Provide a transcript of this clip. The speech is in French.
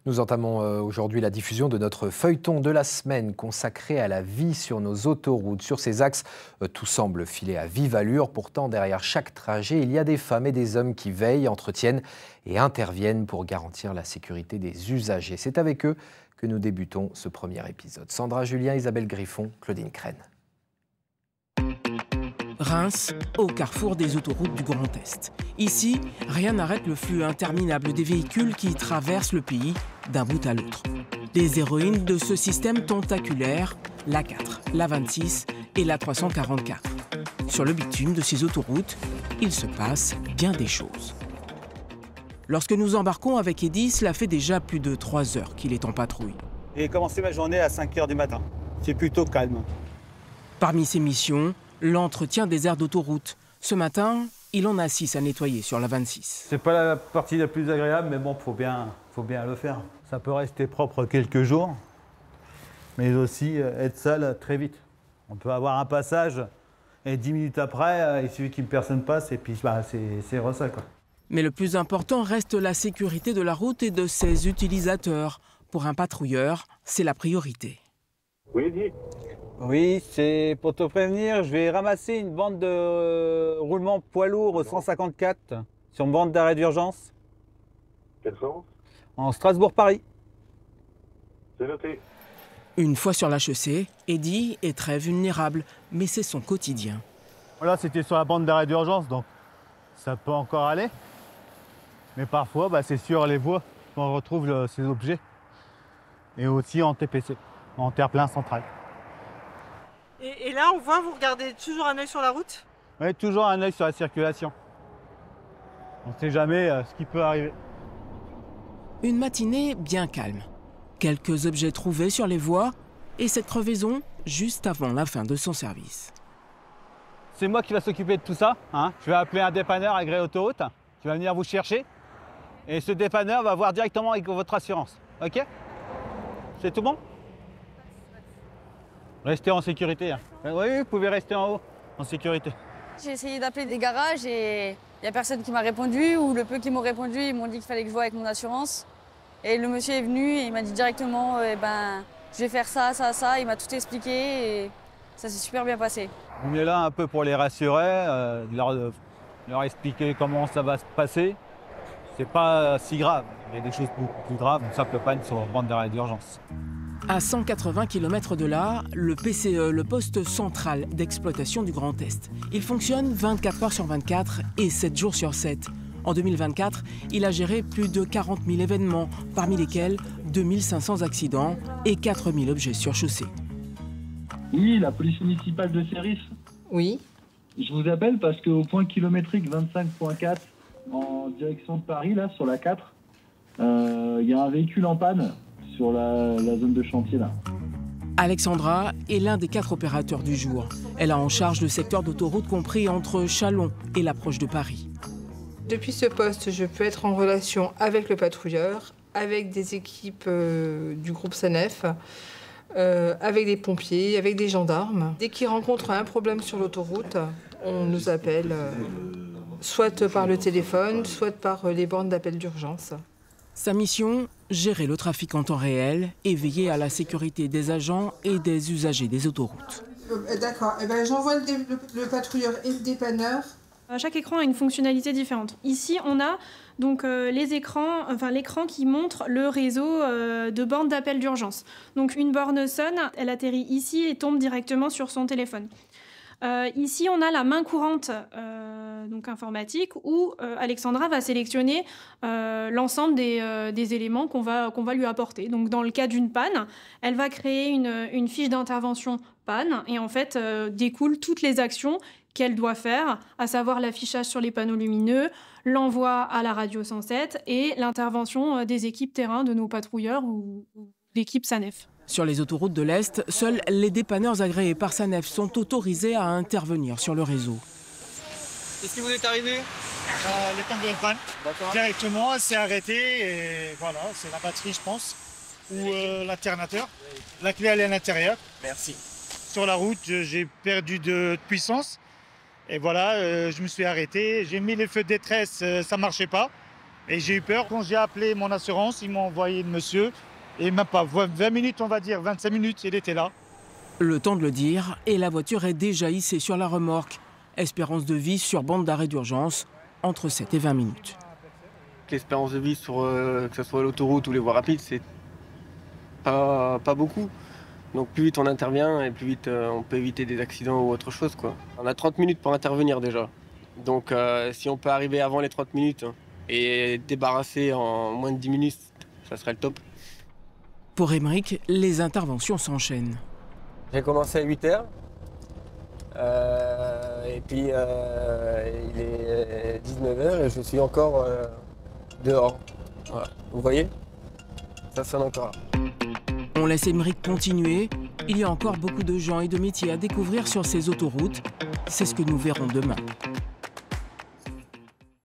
Nous entamons aujourd'hui la diffusion de notre feuilleton de la semaine consacré à la vie sur nos autoroutes. Sur ces axes, tout semble filer à vive allure. Pourtant, derrière chaque trajet, il y a des femmes et des hommes qui veillent, entretiennent et interviennent pour garantir la sécurité des usagers. C'est avec eux que nous débutons ce premier épisode. Sandra Julien, Isabelle Griffon, Claudine Crène. Reims, au carrefour des autoroutes du Grand Est. Ici, rien n'arrête le flux interminable des véhicules qui traversent le pays d'un bout à l'autre. Les héroïnes de ce système tentaculaire, l'A4, l'A26 et l'A344. Sur le bitume de ces autoroutes, il se passe bien des choses. Lorsque nous embarquons avec Eddy, cela fait déjà plus de 3 heures qu'il est en patrouille. J'ai commencé ma journée à 5 h du matin. C'est plutôt calme. Parmi ses missions, l'entretien des aires d'autoroute. Ce matin, il en a 6 à nettoyer sur la 26. C'est pas la partie la plus agréable, mais bon, faut bien le faire. Ça peut rester propre quelques jours, mais aussi être sale très vite. On peut avoir un passage et 10 minutes après, il suffit qu'une personne passe et puis c'est ressale, quoi. Mais le plus important reste la sécurité de la route et de ses utilisateurs. Pour un patrouilleur, c'est la priorité. Oui, c'est pour te prévenir, je vais ramasser une bande de roulement poids lourd au 154 sur une bande d'arrêt d'urgence. Quel sens? En Strasbourg-Paris. C'est noté. Une fois sur la chaussée, Eddy est très vulnérable, mais c'est son quotidien. Voilà, c'était sur la bande d'arrêt d'urgence, donc ça peut encore aller. Mais parfois, c'est sur les voies qu'on retrouve ces objets. Et aussi en TPC, en terre-plein central. Et là, on voit, vous regardez toujours un œil sur la route? Oui, toujours un œil sur la circulation. On ne sait jamais ce qui peut arriver. Une matinée bien calme. Quelques objets trouvés sur les voies et cette crevaison juste avant la fin de son service. C'est moi qui va s'occuper de tout ça. Je vais appeler un dépanneur agréé autoroute qui va venir vous chercher. Et ce dépanneur va voir directement avec votre assurance. OK? C'est tout bon? Restez en sécurité. Oui, vous pouvez rester en haut, en sécurité. J'ai essayé d'appeler des garages et il n'y a personne qui m'a répondu, ou le peu qui m'ont répondu, ils m'ont dit qu'il fallait que je voie avec mon assurance. Et le monsieur est venu et il m'a dit directement, je vais faire ça, ça, ça. Il m'a tout expliqué et ça s'est super bien passé. On est là un peu pour les rassurer, leur expliquer comment ça va se passer. C'est pas si grave. Il y a des choses beaucoup plus graves, une simple panne sur bande d'arrêt d'urgence. À 180 km de là, le PCE, le poste central d'exploitation du Grand Est. Il fonctionne 24 heures sur 24 et 7 jours sur 7. En 2024, il a géré plus de 40 000 événements, parmi lesquels 2500 accidents et 4000 objets sur chaussée. Oui, la police municipale de Séris. Oui. Je vous appelle parce qu'au point kilométrique 25.4, en direction de Paris, là, sur la 4, il y a un véhicule en panne sur la zone de chantier, là. Alexandra est l'un des 4 opérateurs du jour. Elle a en charge le secteur d'autoroute compris entre Châlons et l'approche de Paris. Depuis ce poste, je peux être en relation avec le patrouilleur, avec des équipes du groupe SANEF, avec des pompiers, avec des gendarmes. Dès qu'ils rencontrent un problème sur l'autoroute, on nous appelle soit par le téléphone, soit par les bornes d'appel d'urgence. Sa mission, gérer le trafic en temps réel et veiller à la sécurité des agents et des usagers des autoroutes. D'accord, j'envoie le patrouilleur et le dépanneur. Chaque écran a une fonctionnalité différente. Ici, on a donc l'écran qui montre le réseau de bornes d'appel d'urgence. Donc une borne sonne, elle atterrit ici et tombe directement sur son téléphone. Ici, on a la main courante donc informatique où Alexandra va sélectionner l'ensemble des éléments qu'on va lui apporter. Donc, dans le cas d'une panne, elle va créer une fiche d'intervention panne et en fait découlent toutes les actions qu'elle doit faire, à savoir l'affichage sur les panneaux lumineux, l'envoi à la radio 107 et l'intervention des équipes terrain de nos patrouilleurs ou d'équipes SANEF. Sur les autoroutes de l'Est, seuls les dépanneurs agréés par SANEF sont autorisés à intervenir sur le réseau. Qu'est-ce qui vous est arrivé? Le temps de panne. Directement, elle s'est arrêtée et voilà, c'est la batterie, je pense, ou l'alternateur. La clé, elle est à l'intérieur. Merci. Sur la route, j'ai perdu de puissance et voilà, je me suis arrêté. J'ai mis les feux de détresse, ça ne marchait pas. Et j'ai eu peur. Quand j'ai appelé mon assurance, ils m'ont envoyé le monsieur. Et même pas 20 minutes, on va dire, 25 minutes, il était là. Le temps de le dire, et la voiture est déjà hissée sur la remorque. Espérance de vie sur bande d'arrêt d'urgence, entre 7 et 20 minutes. L'espérance de vie sur que ce soit l'autoroute ou les voies rapides, c'est pas beaucoup. Donc plus vite on intervient et plus vite on peut éviter des accidents ou autre chose, quoi. On a 30 minutes pour intervenir déjà. Donc si on peut arriver avant les 30 minutes et débarrasser en moins de 10 minutes, ça serait le top. Pour Émeric, les interventions s'enchaînent. J'ai commencé à 8 h. Et puis il est 19 h et je suis encore dehors. Voilà. Vous voyez? Ça sonne encore là. On laisse Émeric continuer. Il y a encore beaucoup de gens et de métiers à découvrir sur ces autoroutes. C'est ce que nous verrons demain.